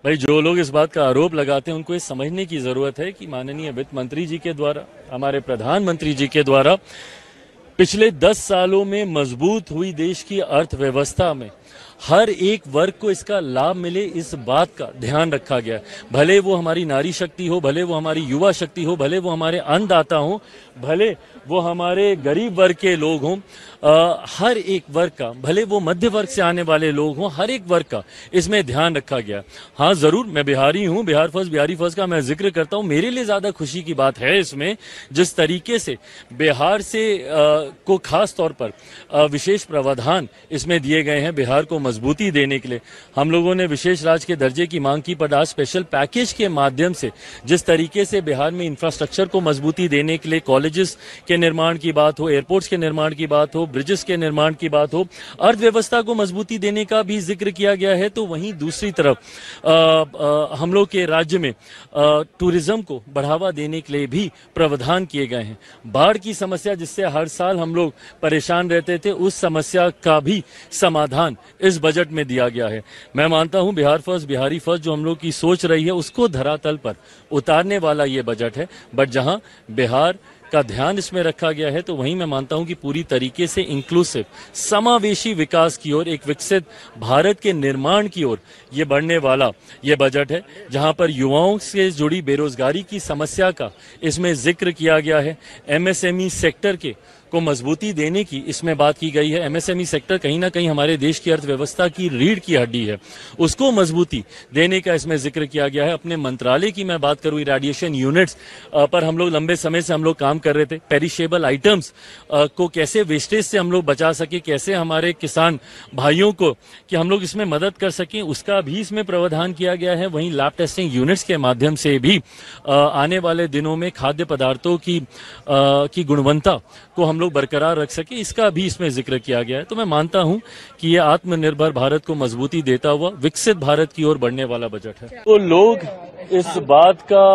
भाई, जो लोग इस बात का आरोप लगाते हैं उनको ये समझने की जरूरत है कि माननीय वित्त मंत्री जी के द्वारा, हमारे प्रधानमंत्री जी के द्वारा पिछले 10 सालों में मजबूत हुई देश की अर्थव्यवस्था में हर एक वर्ग को इसका लाभ मिले, इस बात का ध्यान रखा गया है। भले वो हमारी नारी शक्ति हो, भले वो हमारी युवा शक्ति हो, भले वो हमारे अन्नदाता हो, भले वो हमारे गरीब वर्ग के लोग हों, हर एक वर्ग का, भले वो मध्य वर्ग से आने वाले लोग हों, हर एक वर्ग का इसमें ध्यान रखा गया। हाँ, जरूर मैं बिहारी हूँ, बिहार फर्स्ट, बिहारी फर्स्ट का मैं जिक्र करता हूँ। मेरे लिए ज्यादा खुशी की बात है इसमें जिस तरीके से बिहार से को खास तौर पर विशेष प्रावधान इसमें दिए गए हैं बिहार को मजबूती देने के लिए। हम लोगों ने विशेष राज्य के दर्जे की मांग की, पर आज स्पेशल पैकेज के माध्यम से जिस तरीके से बिहार में इंफ्रास्ट्रक्चर को मजबूती देने के लिए कॉलेजेस के निर्माण की बात हो, एयरपोर्ट्स के निर्माण की बात हो, ब्रिजेस के निर्माण की बात हो, अर्थव्यवस्था को मजबूती देने का भी जिक्र किया गया है। तो वहीं दूसरी तरफ हम लोग के राज्य में टूरिज्म को बढ़ावा देने के लिए भी प्रावधान किए गए हैं। बाढ़ की समस्या जिससे हर साल हम लोग परेशान रहते थे, उस समस्या का भी समाधान इस बजट में दिया गया है। मैं मानता हूं बिहार फर्स्ट, बिहारी फर्स्ट जो हम लोग की सोच रही है उसको धरातल पर उतारने वाला ये बजट है। बट जहां बिहार का ध्यान इसमें रखा गया है, तो वहीं मैं मानता हूं कि पूरी तरीके से इंक्लूसिव, समावेशी विकास की ओर, एक विकसित भारत के निर्माण की ओर ये बढ़ने वाला ये बजट है, जहां पर युवाओं से जुड़ी बेरोजगारी की समस्या का इसमें जिक्र किया गया है। एमएसएमई सेक्टर को मजबूती देने की इसमें बात की गई है। एमएसएमई सेक्टर कहीं ना कहीं हमारे देश की अर्थव्यवस्था की रीढ़ की हड्डी है, उसको मजबूती देने का इसमें जिक्र किया गया है। अपने मंत्रालय की मैं बात करूं, रेडिएशन यूनिट्स पर हम लोग लंबे समय से हम लोग काम कर रहे थे। पेरिशेबल आइटम्स को कैसे वेस्टेज से हम लोग बचा सके, कैसे हमारे किसान भाइयों को कि हम लोग इसमें मदद कर सकें, उसका भी इसमें प्रावधान किया गया है। वहीं लैब टेस्टिंग यूनिट्स के माध्यम से भी आने वाले दिनों में खाद्य पदार्थों की गुणवत्ता को हम लोग बरकरार रख सके, इसका भी इसमें जिक्र किया गया है। तो मैं मानता हूं कि ये आत्मनिर्भर भारत को मजबूती देता हुआ विकसित भारत की ओर बढ़ने वाला बजट है। तो लोग इस बात का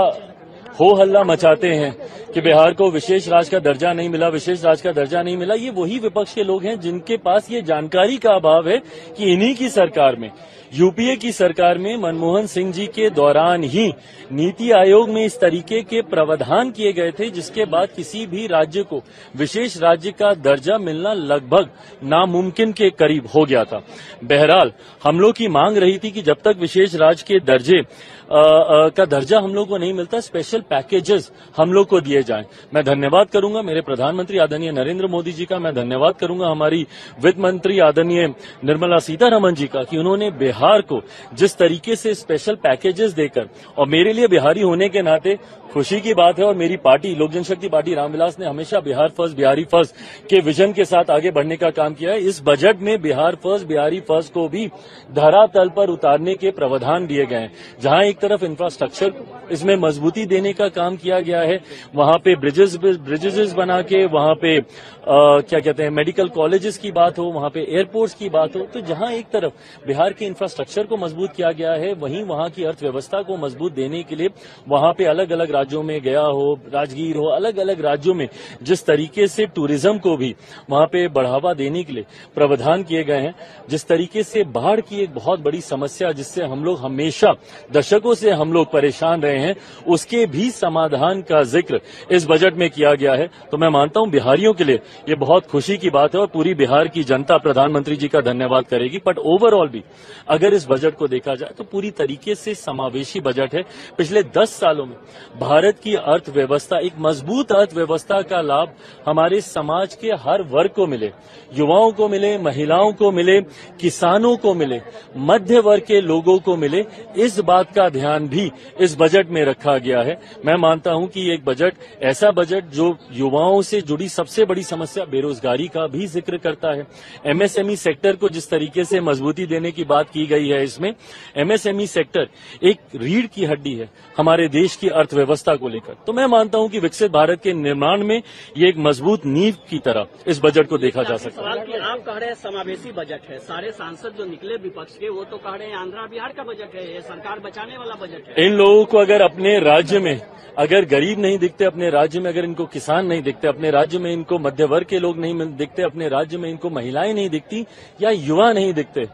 हो हल्ला मचाते हैं कि बिहार को विशेष राज्य का दर्जा नहीं मिला, विशेष राज्य का दर्जा नहीं मिला। ये वही विपक्ष के लोग हैं जिनके पास ये जानकारी का अभाव है कि इन्हीं की सरकार में, यूपीए की सरकार में मनमोहन सिंह जी के दौरान ही नीति आयोग में इस तरीके के प्रावधान किए गए थे जिसके बाद किसी भी राज्य को विशेष राज्य का दर्जा मिलना लगभग नामुमकिन के करीब हो गया था। बहरहाल हम लोग की मांग रही थी कि जब तक विशेष राज्य के दर्जे का दर्जा हम लोग को नहीं मिलता, स्पेशल पैकेजेस हम लोग को दिए जाएं। मैं धन्यवाद करूंगा मेरे प्रधानमंत्री आदरणीय नरेंद्र मोदी जी का, मैं धन्यवाद करूंगा हमारी वित्त मंत्री आदरणीय निर्मला सीतारमण जी का कि उन्होंने बिहार को जिस तरीके से स्पेशल पैकेजेस देकर, और मेरे लिए बिहारी होने के नाते खुशी की बात है, और मेरी पार्टी लोक जनशक्ति पार्टी रामविलास ने हमेशा बिहार फर्स्ट, बिहारी फर्स्ट के विजन के साथ आगे बढ़ने का काम किया है। इस बजट में बिहार फर्स्ट, बिहारी फर्स्ट को भी धरातल पर उतारने के प्रावधान दिए गए हैं। जहां एक तरफ इंफ्रास्ट्रक्चर इसमें मजबूती देने का काम किया गया है, वहां पे ब्रिजेस बना के, वहां पे क्या कहते हैं मेडिकल कॉलेजेस की बात हो, वहां पे एयरपोर्ट्स की बात हो, तो जहां एक तरफ बिहार के इंफ्रास्ट्रक्चर को मजबूत किया गया है, वहीं वहां की अर्थव्यवस्था को मजबूत देने के लिए वहां पे अलग अलग राज्यों में गया हो, राजगीर हो, अलग अलग राज्यों में जिस तरीके से टूरिज्म को भी वहां पे बढ़ावा देने के लिए प्रावधान किए गए हैं, जिस तरीके से बाढ़ की एक बहुत बड़ी समस्या जिससे हम लोग हमेशा दशकों से हम लोग परेशान रहे हैं, उसके भी समाधान का जिक्र इस बजट में किया गया है। तो मैं मानता हूं बिहारियों के लिए ये बहुत खुशी की बात है और पूरी बिहार की जनता प्रधानमंत्री जी का धन्यवाद करेगी। बट ओवरऑल भी अगर इस बजट को देखा जाए तो पूरी तरीके से समावेशी बजट है। पिछले 10 सालों में भारत की अर्थव्यवस्था, एक मजबूत अर्थव्यवस्था का लाभ हमारे समाज के हर वर्ग को मिले, युवाओं को मिले, महिलाओं को मिले, किसानों को मिले, मध्य वर्ग के लोगों को मिले, इस बात का ध्यान भी इस बजट में रखा गया है। मैं मानता हूं कि एक बजट, ऐसा बजट जो युवाओं से जुड़ी सबसे बड़ी समस्या बेरोजगारी का भी जिक्र करता है। एमएसएमई सेक्टर को जिस तरीके से मजबूती देने की बात की गई है, इसमें एमएसएमई सेक्टर एक रीढ़ की हड्डी है हमारे देश की अर्थव्यवस्था को लेकर। तो मैं मानता हूं कि विकसित भारत के निर्माण में ये एक मजबूत नींव की तरह इस बजट को देखा जा सकता है। आप कह रहे हैं समावेशी बजट है, सारे सांसद जो निकले विपक्ष के वो तो कह रहे हैं आंध्र बिहार का बजट है, ये सरकार बचाने वाला बजट है। इन लोगों को अगर अपने राज्य में अगर गरीब नहीं दिखते, अपने राज्य में अगर इनको किसान नहीं दिखते, अपने राज्य में इनको मध्य वर्ग के लोग नहीं दिखते, अपने राज्य में इनको महिलाएं नहीं दिखती या युवा नहीं दिखते,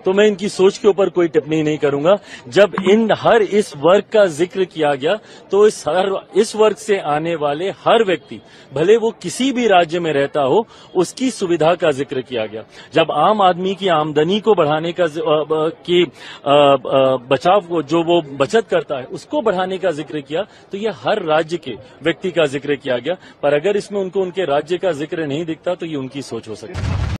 तो मैं इनकी सोच के ऊपर कोई टिप्पणी नहीं करूंगा। जब हर इस वर्ग का जिक्र किया गया तो इस वर्ग से आने वाले हर व्यक्ति, भले वो किसी भी राज्य में रहता हो, उसकी सुविधा का जिक्र किया गया। जब आम आदमी की आमदनी को बढ़ाने का बचाव को जो वो बचत करता है उसको बढ़ाने का जिक्र किया, तो ये हर राज्य के व्यक्ति का जिक्र किया गया। पर अगर इसमें उनको उनके राज्य का जिक्र नहीं दिखता तो ये उनकी सोच हो सकती है।